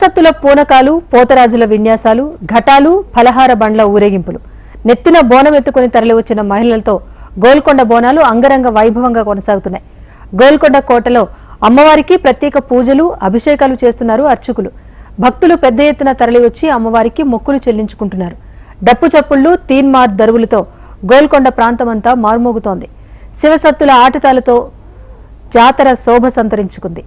సత్తుల పూనకాలు, పోతరాజుల విన్యాసాలు, ఘటాలు, ఫలహార బండ్ల ఊరేగింపులు, నెత్తిన బోనం ఎత్తుకుని తరలివచ్చిన మహిళలతో గోల్కొండ బోనాలు అంగరంగ వైభవంగా కొనసాగుతున్నాయి. గోల్కొండ కోటలో అమ్మవారికి ప్రత్యేక పూజలు, అభిషేకాలు చేస్తున్నారు అర్చకులు. భక్తులు పెద్ద ఎత్తున తరలివచ్చి అమ్మవారికి మొక్కులు చెల్లించుకుంటున్నారు. డప్పు చప్పుళ్లు, తీన్మార్ దరువులతో గోల్కొండ ప్రాంతమంతా మారుమోగుతోంది. శివసత్తుల ఆటతాలతో జాతర శోభ సంతరించుకుంది.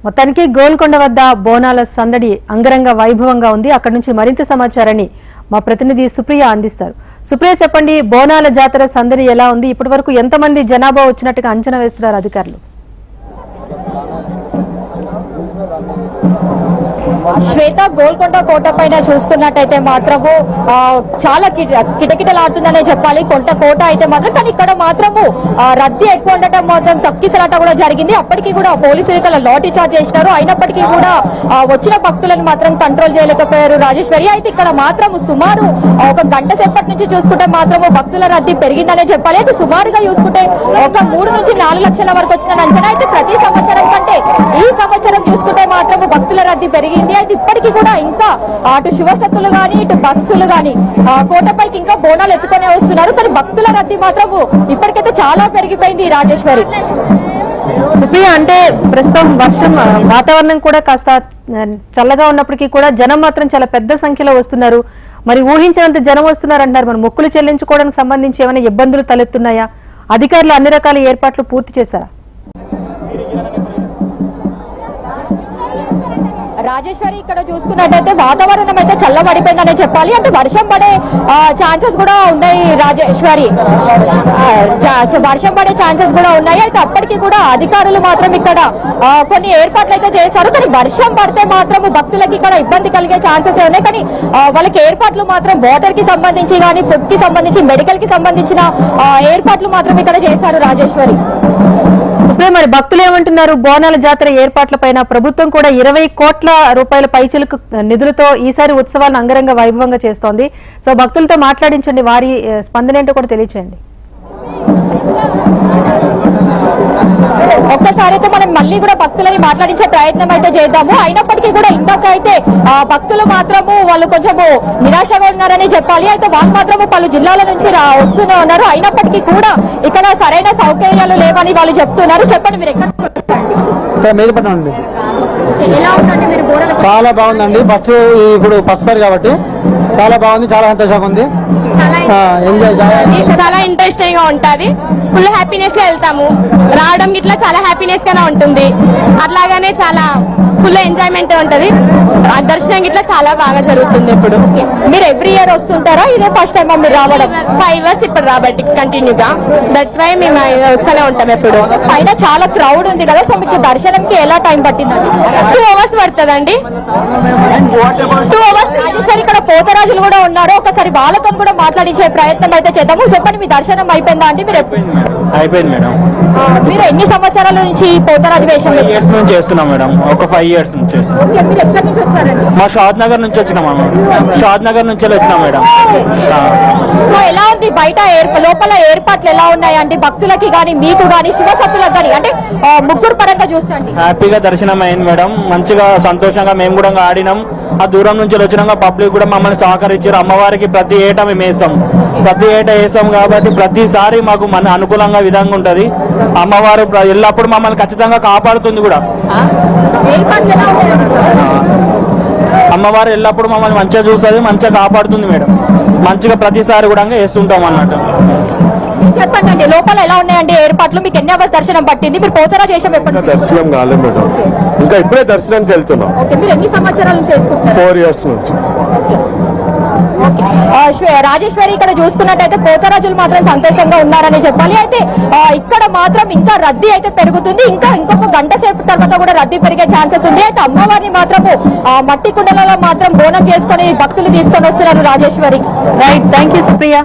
మొత్తానికి గోల్కొండ వద్ద బోనాల సందడి అంగరంగ వైభవంగా ఉంది. అక్కడి నుంచి మరింత సమాచారాన్ని మా ప్రతినిధి సుప్రియ అందిస్తారు. సుప్రియ, చెప్పండి, బోనాల జాతర సందడి ఎలా ఉంది? ఇప్పటి వరకు ఎంతమంది జనాభా వచ్చినట్టుగా అంచనా వేస్తున్నారు అధికారులు? శ్వేత, గోల్కొండ కోట పైన చూసుకున్నట్టయితే మాత్రము చాలా కిటకిటలాడుతుందనే చెప్పాలి కోట అయితే మాత్రం. కానీ ఇక్కడ మాత్రము రద్దీ ఎక్కువ ఉండటం మాత్రం తక్కిసలాట కూడా జరిగింది. అప్పటికీ కూడా పోలీసులు ఇక్కడ లాఠీ చార్జ్ చేసినారు. అయినప్పటికీ కూడా వచ్చిన భక్తులను మాత్రం కంట్రోల్ చేయలేకపోయారు రాజేశ్వరి. అయితే ఇక్కడ మాత్రం సుమారు ఒక గంట సేపటి నుంచి చూసుకుంటే మాత్రము భక్తుల రద్దీ పెరిగిందనే చెప్పాలి. అయితే సుమారుగా చూసుకుంటే ఒక 3 నుంచి 4 లక్షల వరకు వచ్చిన అంచనా. అయితే ప్రతి సంవత్సరం కంటే ఈ సంవత్సరం చూసుకుంటే మాత్రము భక్తుల రద్దీ పెరిగింది. అయితే ఇప్పటికీ కూడా ఇంకా అటు శివసత్తులు గాని ఇటు భక్తులు గాని కోటపైకి ఇంకా బోనాలు ఎత్తుకొని వస్తున్నారు. కానీ భక్తుల రద్దీ మాత్రము ఇప్పటికైతే చాలా పెరిగిపోయింది రాజేశ్వరి. సుప్రియ, అంటే ప్రస్తుతం వర్షం వాతావరణం కూడా కాస్త చల్లగా ఉన్నప్పటికీ కూడా జనం మాత్రం చాలా పెద్ద సంఖ్యలో వస్తున్నారు. మరి ఊహించినంత జనం వస్తున్నారు అంటారు. మరి మొక్కులు చెల్లించుకోవడానికి సంబంధించి ఏమైనా ఇబ్బందులు తలెత్తున్నాయా? అధికారులు అన్ని రకాల ఏర్పాట్లు పూర్తి చేశారా? రాజేశ్వరి, ఇక్కడ చూసుకున్నట్టయితే వాతావరణం అయితే చల్లబడిపోయిందనే చెప్పాలి. అంటే వర్షం పడే ఛాన్సెస్ కూడా ఉన్నాయి రాజేశ్వరి. వర్షం పడే ఛాన్సెస్ కూడా ఉన్నాయి. అయితే అప్పటికి కూడా అధికారులు మాత్రం ఇక్కడ కొన్ని ఏర్పాట్లు అయితే చేశారు. కానీ వర్షం పడితే మాత్రం భక్తులకి ఇక్కడ ఇబ్బంది కలిగే ఛాన్సెస్ ఉన్నాయి. కానీ వాళ్ళకి ఏర్పాట్లు మాత్రం వాటర్ కి సంబంధించి కానీ ఫుడ్ కి సంబంధించి మెడికల్ కి సంబంధించిన ఏర్పాట్లు మాత్రం ఇక్కడ చేశారు రాజేశ్వరి. సుప్రియ, మరి భక్తులు ఏమంటున్నారు? బోనాల జాతర ఏర్పాట్లపైన ప్రభుత్వం కూడా 20 కోట్ల రూపాయల పైచిలకు నిధులతో ఈసారి ఉత్సవాలను అంగరంగ వైభవంగా చేస్తోంది. సో భక్తులతో మాట్లాడించండి, వారి స్పందన ఏంటో కూడా తెలియచేయండి. ఒక్కసారి అయితే మనం మళ్ళీ కూడా భక్తులని మాట్లాడించే ప్రయత్నం అయితే చేద్దాము. అయినప్పటికీ కూడా ఇంతకైతే భక్తులు మాత్రము వాళ్ళు కొంచెము నిరాశగా ఉన్నారని చెప్పాలి. అయితే వాళ్ళు మాత్రము పలు జిల్లాల నుంచి వస్తూనే ఉన్నారు. అయినప్పటికీ కూడా ఇక్కడ సరైన సౌకర్యాలు లేవని వాళ్ళు చెప్తున్నారు. చెప్పండి, మీరు ఎక్కడ? ఎలా ఉందండి మీరు? చాలా బాగుందండి. బస్సు ఇప్పుడు వస్తారు కాబట్టి చాలా బాగుంది, చాలా సంతోషంగా ఉంది. చాలా ఇంట్రెస్టింగ్ గా ఉంటది. ఫుల్ హ్యాపీనెస్ గా వెళ్తాము. రావడం ఇట్లా చాలా హ్యాపీనెస్ గానే ఉంటుంది. అట్లాగానే చాలా ఫుల్ ఎంజాయ్మెంట్ ఉంటది. దర్శనం ఇట్లా చాలా బాగా జరుగుతుంది. ఇప్పుడు మీరు ఎవ్రీ ఇయర్ వస్తుంటారా? ఇదే ఫస్ట్ టైం మీరు రావడం? 5 years ఇప్పుడు రాబట్టి కంటిన్యూగా. దట్స్ వై మేము వస్తూనే ఉంటాం ఎప్పుడు. పైన చాలా క్రౌడ్ ఉంది కదా, సో మీకు దర్శనంకి ఎలా టైం పట్టిందండి? 2 hours పడుతుందండి. 2 hours. ఇక్కడ పోతరాజులు కూడా ఉన్నారు. ఒకసారి వాళ్ళతో కూడా మాట్లాడించే ప్రయత్నం అయితే చేద్దాము. చెప్పండి, మీ దర్శనం అయిపోయిందా అండి? మీరు అయిపోయింది మేడం. మీరు ఎన్ని సంవత్సరాల నుంచి పోతరాజు వేషం చేస్తున్నాం మేడం? ఒక 5 years నుంచి చేస్తున్నాం. మీరు ఎక్కడి నుంచి వచ్చారండి? మా షాద్ నగర్ నుంచి వచ్చినాం. షాద్ నగర్ నుంచి వచ్చినాం మేడం. సో ఎలా ఉంది బయట లోపల ఏర్పాట్లు ఎలా ఉన్నాయండి? భక్తులకి గానీ మీకు గానీ శివసత్తులకు గానీ అంటే ముగ్గురు పరంగా చూసండి. హ్యాపీగా దర్శనం అయింది మేడం. మంచిగా సంతోషంగా మేము కూడా ఆడినాం. ఆ దూరం నుంచి వచ్చినాక పబ్లిక్ కూడా మమ్మల్ని సహకరించారు. అమ్మవారికి ప్రతి ఏటా మేము వేసాం. ప్రతి ఏటా వేసాం కాబట్టి ప్రతిసారి మాకు మన అనుకూలంగా విధంగా ఉంటది. అమ్మవారు ఎల్లప్పుడు మమ్మల్ని ఖచ్చితంగా కాపాడుతుంది కూడా. అమ్మవారు ఎల్లప్పుడు మమ్మల్ని మంచిగా చూస్తుంది, మంచిగా కాపాడుతుంది మేడం. మంచిగా ప్రతిసారి కూడా వేస్తుంటాం అన్నట్టు. చెప్పండి లోపల ఎలా ఉన్నాయండి ఏర్పాట్లు? మీకు ఎన్ని అవర్స్ దర్శనం పట్టింది? మీరు పోతరాజు చేసాం ఎప్పటి దర్శనం కాలేదు మేడం, ఇంకా ఇప్పుడే దర్శనానికి వెళ్తున్నాం. మీరు ఎన్ని సంవత్సరాల నుంచి చేసుకుంటారు? 4 years నుంచి. రాజేశ్వరి, ఇక్కడ చూసుకున్నట్టయితే పోతరాజులు మాత్రం సంతోషంగా ఉన్నారని చెప్పాలి. అయితే ఇక్కడ మాత్రం ఇంకా రద్దీ అయితే పెరుగుతుంది. ఇంకొక గంట సేపు తర్వాత కూడా రద్దీ పెరిగే ఛాన్సెస్ ఉంది. అయితే అమ్మవారిని మాత్రము మట్టి కుండలలో మాత్రం బోనం చేసుకొని భక్తులు తీసుకొని వస్తున్నారు Rajeshwari. Right, thank you Supriya.